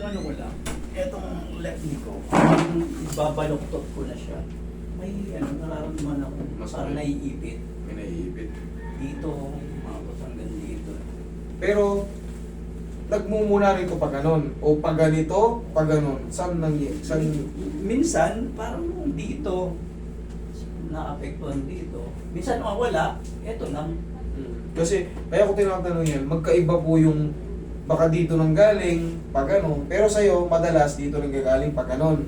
ano ko lang, etong left knee ko, ibabaloktot ko na siya. May ano, nararamdaman ako, Mas parang may- naiipit. May naiipit. Dito, umabot hanggang dito. Pero, nagmumula rito pag ganon. O pag ganito, pag ganon. Saan saan? Minsan, parang dito, naapektuhan dito. Minsan wala, eto lang. Kasi, kaya ko tinatanong yan, magkaiba po yung baka dito nang galing, pag ano. Pero sa'yo, madalas dito nang gagaling pag ganon.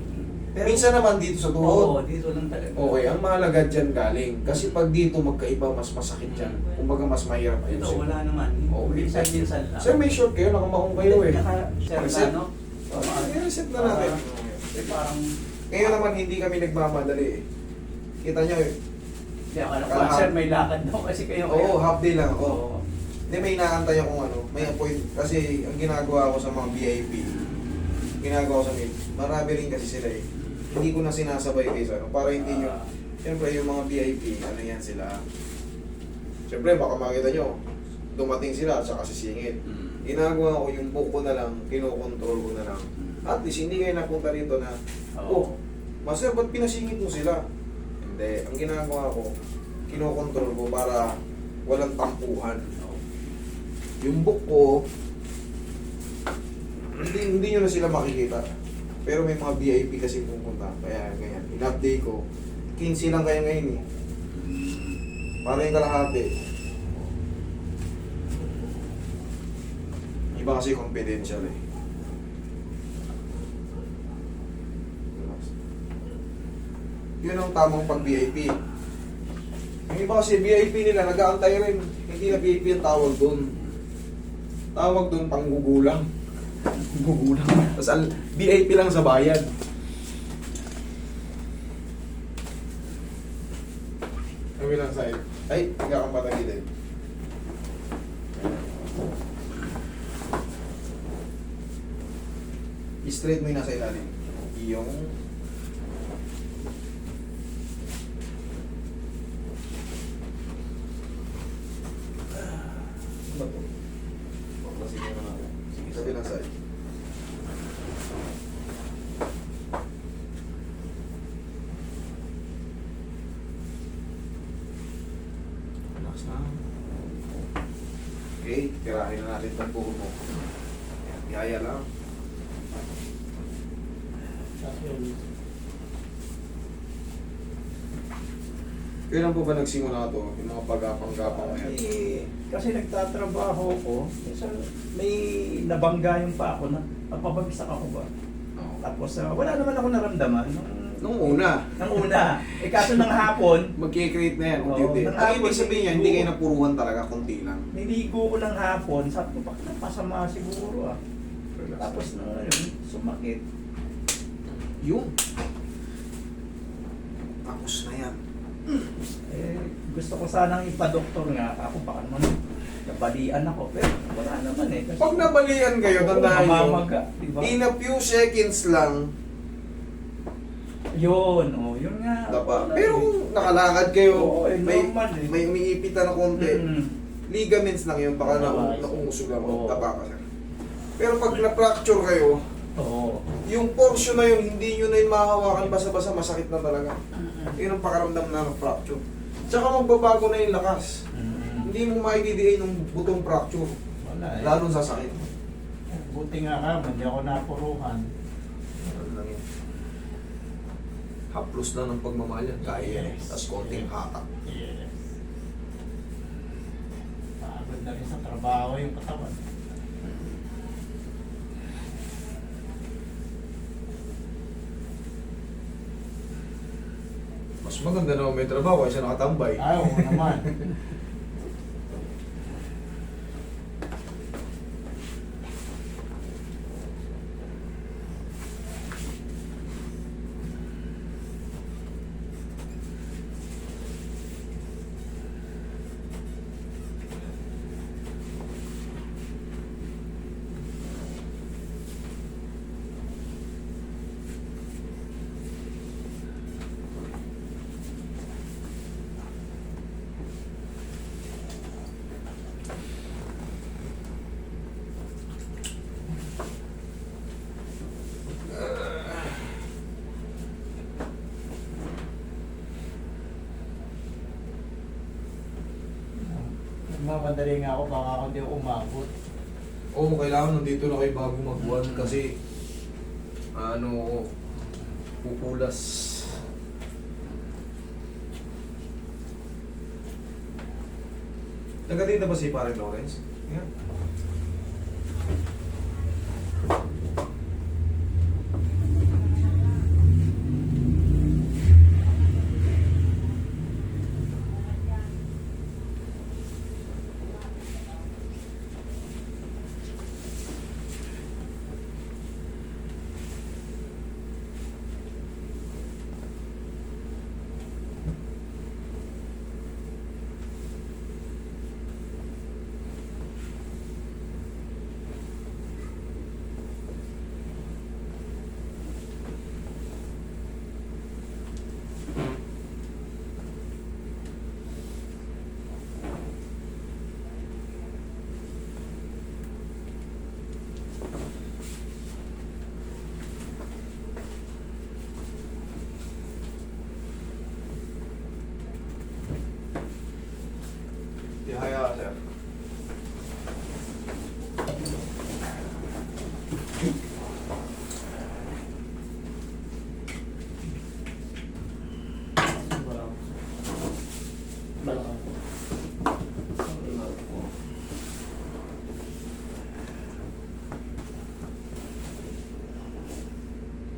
Pero, Minsan naman dito sa tuhod. oo, dito lang talaga. Okay, ang mahalaga dyan galing. Kasi pag dito magkaiba, mas masakit dyan. Kumbaga mas mahirap Ito, ayusin. wala naman. Okay. Minsan lang. Sir, may short kayo, nakamaong kayo eh. Sir, Reset. ano? I-reset na natin. Parang, Ngayon naman, hindi kami nagmamadali eh. Kita nyo eh. hindi ako alam. Sir, may lakad daw kasi kayo. Oo, half day lang ako. Oo. Hindi, may inaantay akong ano, may appoint. Kasi ang ginagawa ko sa mga VIP, ginagawa ko sa mail, marami rin kasi sila eh. Hindi ko na sinasabay kayo sa ano, para hindi nyo, siyempre yung mga VIP, ano yan sila. Siyempre, baka makita nyo, dumating sila at saka sisingit. Ginagawa ko yung book ko na lang, kinokontrol ko na lang. At least, hindi kayo napunta rito na, oh, master, ba't pinasingit mo sila? Hindi, ang ginagawa ko, kinokontrol ko para walang tampuhan. Yung book ko, hindi nyo na sila makikita. Pero may mga VIP kasi pupunta. Kaya ganyan. In-update ko. 15 lang kayo ngayon eh. Para yung kalahati. Iba kasi confidential eh. Yun ang tamang pag-VIP. Yung iba kasi VIP nila, nag-aantay rin. Hindi na VIP ang tawag doon. Tawag doon panggugulang. Gugulang. Tapos VIP lang sa bayan. Kami lang sa'yo. Ay, higa kang patagilid. I-straight mo yung nasa ilalim. Yung... Ano to? Paklasin mo na natin. Sige, sabi lang sa'yo. Relax na. Okay, tirahin na natin itong buho mo. Ayan, biyaya lang. Kailan po ba nagsimula ito? Yung mga pagapang-gapang na yan? Kasi nagtatrabaho ko, minsan may nabanggayan pa ako na napabagsak ako ba. Oo. Tapos wala naman ako naramdaman Nung una, nang una. Kaso ng hapon, mag-create na yan. Oo, Unti-unti. Ang nang- ibig sabihin niya, hindi kayo napuruhan talaga, konti lang. niligo ko ng hapon, sabi ko, bakit napasama siguro ah. Tapos na yun, sumakit. Yun. Tapos na yan. Gusto ko sanang ipa-doktor nga ako, baka naman nabalian ako, pero wala naman eh. Kasi, Pag nabalian kayo, tandaan nyo, namamaga, diba? in a few seconds lang, Yun, yun nga. tapa. Pero kung nakalakad kayo, Oo, normal eh. may umiipitan na konti, ligaments lang yun, baka naungusog lang, Oo. tapa ka sir. Pero pag na-fracture kayo, Oo. yung portion na yun, hindi nyo na yung mahahawakan basa-basa, masakit na talaga. Yun ang pakaramdam na ng fracture. Tsaka magbabago na yung lakas. Hindi mo maididiin ng butong fracture, Wala eh. lalong sasakit. Buti nga ka, hindi ako napuruhan. Ano lang yun. Haplos lang ng pagmamahal yan, kaya yan. Yes. Tapos konting hatak. Yes. Pagod na rin sa trabaho yung katawan. Mas maganda na may trabaho kaysa nakatambay. Ay, oo naman. Mamadali nga ako, baka ako hindi ako umabot. Oo, kailangan nandito na kayo bago magbuwan kasi pupulas. Nagatinda ba si Pare Lawrence? Yan. Ihaya, sir.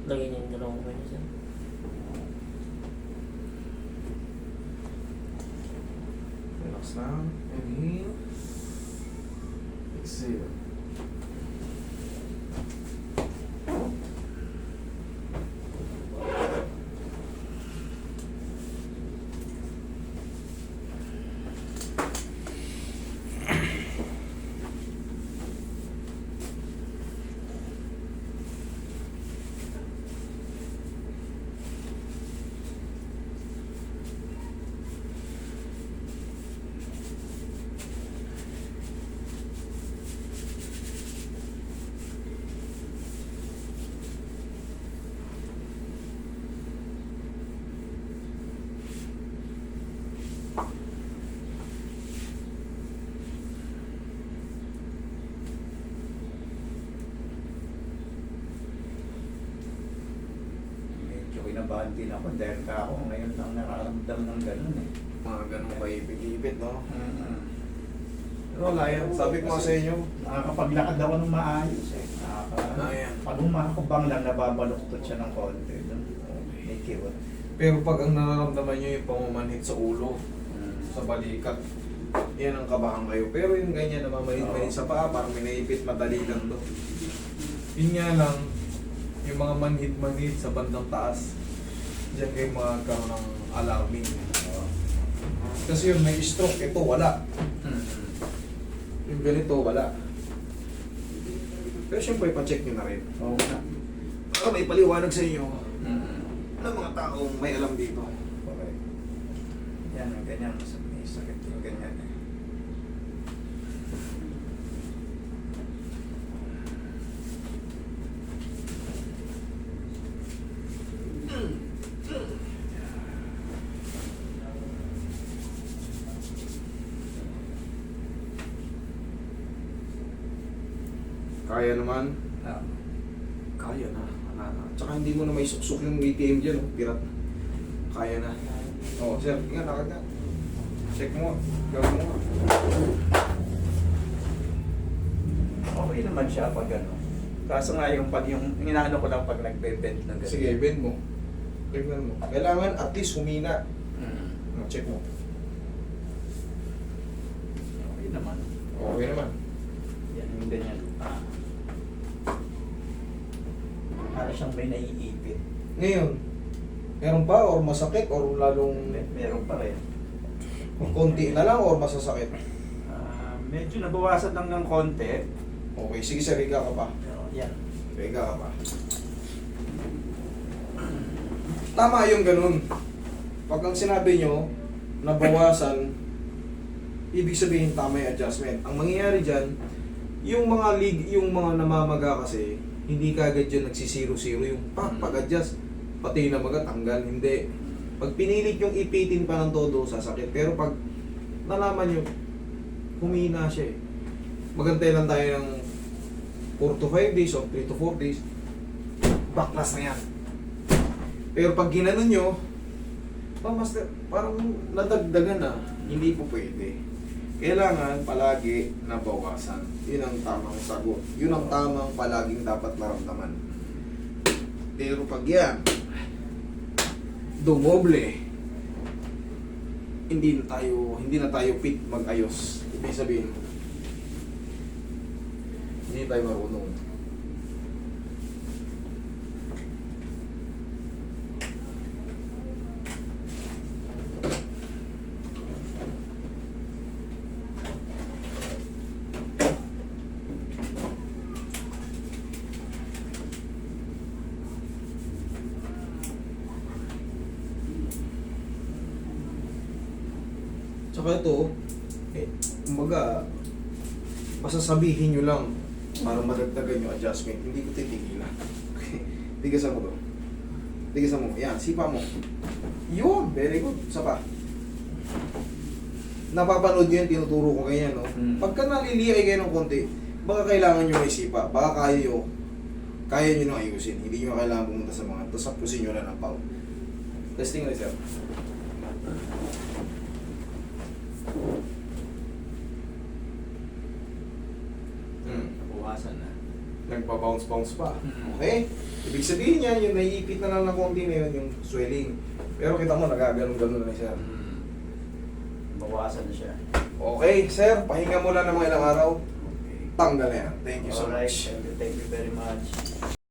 Lagyan niya yung dalawang kayo siya. Relax lang. Inhale. Exhale. Medyo kinabahan din ako dahil ako ngayon lang nararamdam ng ganun eh. Mga ganun paipit-ipit, no? Pero wala yan. Sabi ko nga sa inyo, Nakakapaglakad ako ng maayos eh. Ayan. Pag humakabang lang, nababaluktot siya ng konti. May kiwat. pero pag ang nararamdaman nyo yung pamamanhit sa ulo, sa balikat, yan ang kabahan kayo. Pero yung ganyan na mamalit-malit sa paa, parang may naipit, madali lang to. Yun nga lang, yung mga manhit-manhit sa bandang taas, diyan kayo magkakaroon ng alarming. Kasi yun, may stroke, ito wala. Yung ganito, wala. Pero siyempre, pa-check nyo na rin. Oo nga. Para may paliwanag sa inyo ng mga taong may alam dito. Okay. Yan, ang ganyan. May sakit yung ganyan eh. Kaya naman. Ah, Kaya na. Wala na. Tsaka hindi mo na may suksok yung ATM dyan. Oh. Pirat. Kaya na. Oh, sir. Ingat, lakad na. Check mo. Gawin mo. okay naman siya pag ano. Kaso nga yung pag yung inaano ko lang pag nagbe-bend ng ganyan. Sige, bend mo. Tignan mo. Kailangan at least humina. Check mo. Okay naman. Okay naman. Yan yung ganyan. Para siyang may naiipit. Ngayon, meron pa or masakit or lalong Meron pa rin. konti na lang or masasakit? Medyo nabawasan lang ng konti. Okay, sige sir, higa ka pa. Pero yan. Higa ka pa. Tama yung ganun. Pag ang sinabi nyo, nabawasan, ibig sabihin tama yung adjustment. Ang mangyayari dyan, yung mga namamaga kasi, hindi kagad dyan nagsisiro-siro yung pag-adjust. Pati na maga, tanggal, hindi. Pag pinilit yung ipitin pa ng todo, sasakit. Pero pag nalaman nyo, humina siya eh. Magantay lang tayo ng 4 to 5 days o 3 to 4 days. Backlash na yan. Pero pag ginanon nyo, master, parang nadagdagan na, hindi po pwede. Kailangan palagi nabawasan. Yun ang tamang sagot. Yun ang tamang palaging dapat maramdaman. Pero pag yan, dumoble, hindi na tayo fit mag-ayos. Ibig sabihin, hindi tayo marunong. Tsaka ito, kumbaga, basta sabihin nyo lang para madagdagan yung adjustment. Hindi ko titigilan. Okay. Tigasan mo to. Tigasan mo. Yan, sipa mo. Yun, very good. Isa pa. Napapanood nyo yun, tinuturo ko ganyan, no? Pagka naliliay kayo ng konti, baka kailangan nyo may sipa. Baka kaya nyo nang ayusin. Hindi nyo kailangan pumunta sa mga, tapos sapusin nyo na ng pao. Testing na, sir. Nabukasan na. Nagpa-bounce pa. Okay? Ibig sabihin niya, yung naiipit na lang ng konti na yun, yung swelling. Pero kita mo, nagaganon-ganon na siya. Bawasan na siya. Okay, sir, pahinga mo lang ng mga ilang araw. Tanggal na yan. Thank you so Alright, much. thank you very much.